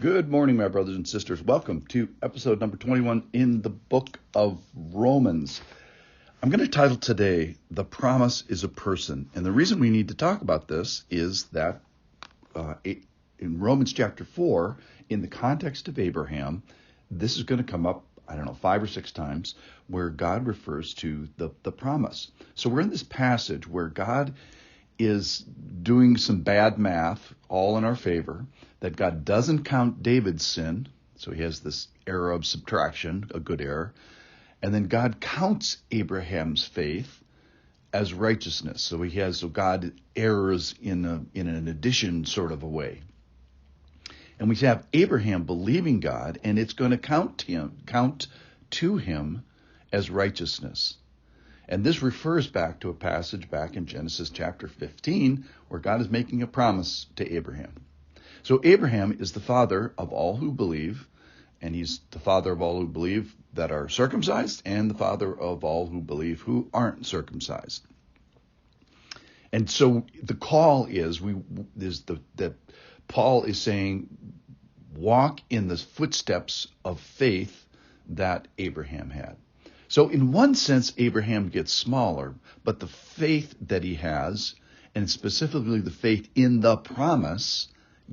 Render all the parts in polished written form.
Good morning, my brothers and sisters. Welcome to episode number 21 in the book of Romans. I'm going to title today, The Promise is a Person. And the reason we need to talk about this is that in Romans chapter 4, in the context of Abraham, this is going to come up, 5 or 6 times, where God refers to the promise. So we're in this passage where God is doing some bad math, all in our favor, that God doesn't count David's sin, so he has this error of subtraction, a good error, and then God counts Abraham's faith as righteousness. So God errs in an addition sort of a way. And we have Abraham believing God, and it's going to count to him as righteousness. And this refers back to a passage back in Genesis chapter 15, where God is making a promise to Abraham. So Abraham is the father of all who believe, and he's the father of all who believe that are circumcised, and the father of all who believe who aren't circumcised. And so the call that Paul is saying, walk in the footsteps of faith that Abraham had. So in one sense, Abraham gets smaller, but the faith that he has, and specifically the faith in the promise,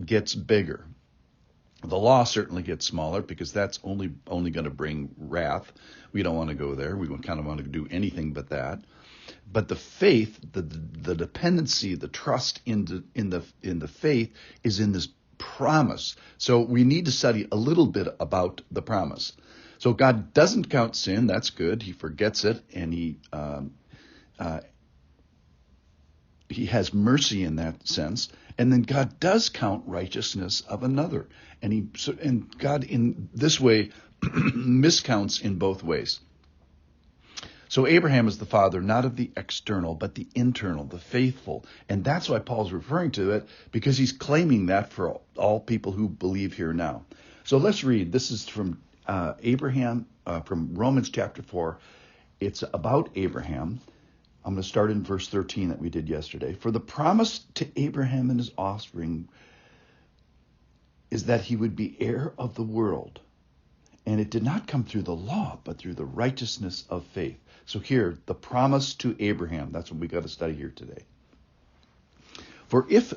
gets bigger. The law certainly gets smaller because that's only going to bring wrath. We don't want to go there. We kind of want to do anything but that. But the faith, the dependency, the trust in the faith is in this promise. So we need to study a little bit about the promise. So God doesn't count sin. That's good. He forgets it, and he has mercy in that sense. And then God does count righteousness of another, and God in this way miscounts in both ways. So Abraham is the father not of the external, but the internal, the faithful, and that's why Paul's referring to it, because he's claiming that for all people who believe here now. So let's read. This is from Abraham, from Romans chapter 4. It's about Abraham. I'm going to start in verse 13 that we did yesterday. For the promise to Abraham and his offspring is that he would be heir of the world. And it did not come through the law, but through the righteousness of faith. So here, the promise to Abraham, that's what we got to study here today. For if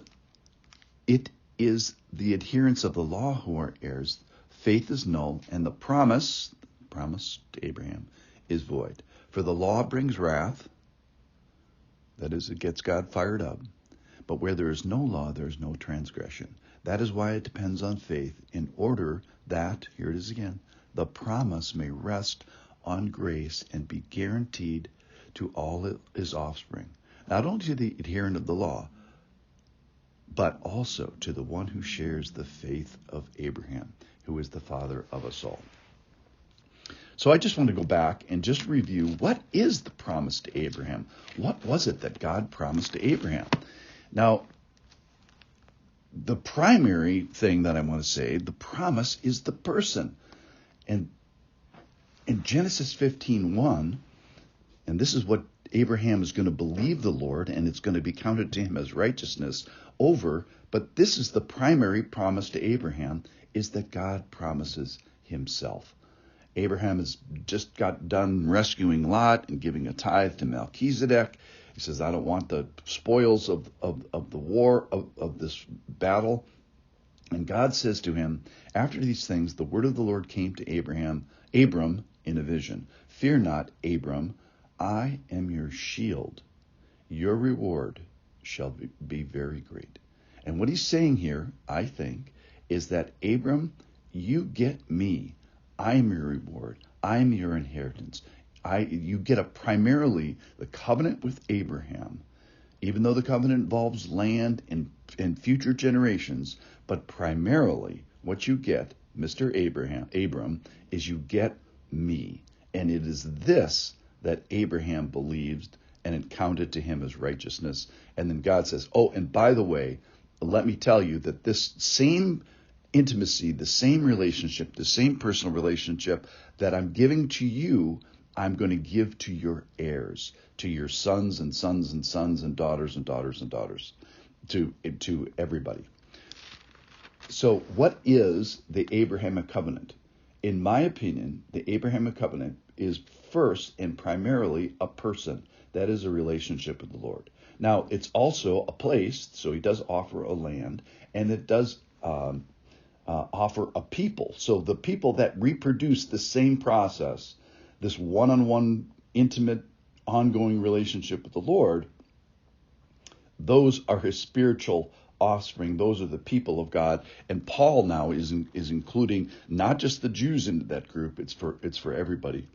it is the adherents of the law who are heirs, faith is null, and the promise to Abraham, is void. For the law brings wrath, that is, it gets God fired up. But where there is no law, there is no transgression. That is why it depends on faith, in order that, here it is again, the promise may rest on grace and be guaranteed to all his offspring, not only to the adherent of the law, but also to the one who shares the faith of Abraham, who is the father of us all. So I just want to go back and just review, what is the promise to Abraham? What was it that God promised to Abraham? Now, the primary thing that I want to say, the promise is the person. And in Genesis 15:1, and this is what Abraham is going to believe the Lord, and it's going to be counted to him as righteousness over, but this is the primary promise to Abraham, is that God promises himself. Abraham has just got done rescuing Lot and giving a tithe to Melchizedek. He says, I don't want the spoils of the war, of this battle. And God says to him, after these things, the word of the Lord came to Abram in a vision. Fear not, Abram, I am your shield. Your reward shall be very great. And what he's saying here, I think, is that Abram, you get me. I'm your reward. I'm your inheritance. You get primarily the covenant with Abraham, even though the covenant involves land and future generations, but primarily what you get, Mr. Abram, is you get me. And it is this that Abraham believed, and it counted to him as righteousness. And then God says, oh, and by the way, let me tell you that this same intimacy, the same relationship, the same personal relationship that I'm giving to you, I'm going to give to your heirs, to your sons and sons and sons and daughters and daughters and daughters, to everybody. So what is the Abrahamic covenant? In my opinion, the Abrahamic covenant is first and primarily a person. That is a relationship with the Lord. Now, it's also a place, so he does offer a land, and it does offer a people. So the people that reproduce the same process, this one-on-one, intimate, ongoing relationship with the Lord, those are his spiritual offspring. Those are the people of God. And Paul now is including not just the Jews into that group. It's for everybody.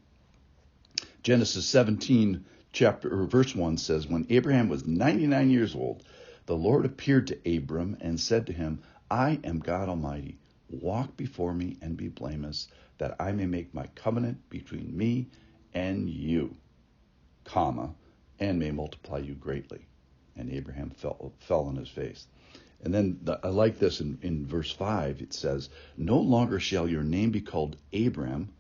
Genesis 17 verse 1 says, when Abraham was 99 years old, the Lord appeared to Abram and said to him, I am God Almighty. Walk before me and be blameless, that I may make my covenant between me and you, and may multiply you greatly. And Abraham fell on his face. And then I like this in verse 5. It says, no longer shall your name be called Abram,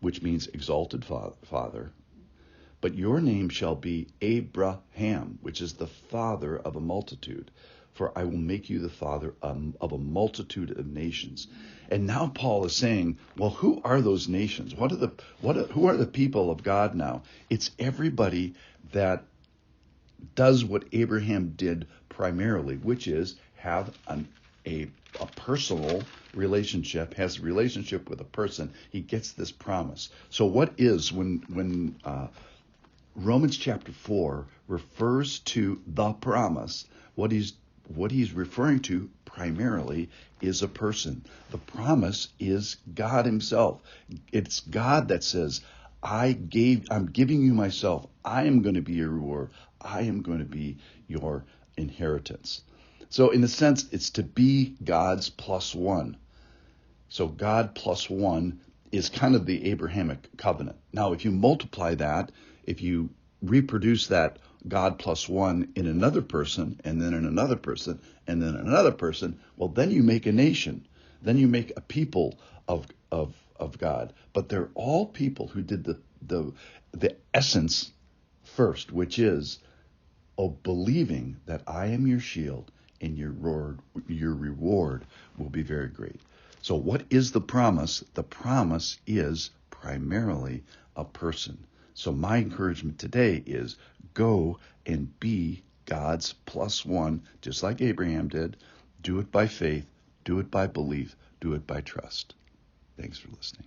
which means exalted father, but your name shall be Abraham, which is the father of a multitude. For I will make you the father of a multitude of nations. And now Paul is saying, well, who are those nations? Who are the people of God now? It's everybody that does what Abraham did primarily, which is have a personal relationship, has a relationship with a person. He gets this promise. So what is, when Romans chapter 4 refers to the promise, what he's referring to primarily is a person. The promise is God himself. It's God that says, I'm giving you myself. I am going to be your reward. I am going to be your inheritance. So in a sense, it's to be God's plus one. So God plus one is kind of the Abrahamic covenant. Now, if you multiply that, if you reproduce that God plus one in another person, and then in another person, and then another person, well, then you make a nation. Then you make a people of God. But they're all people who did the essence first, which is believing that I am your shield and your reward will be very great. So what is the promise? The promise is primarily a person. So my encouragement today is go and be God's plus one, just like Abraham did. Do it by faith, do it by belief, do it by trust. Thanks for listening.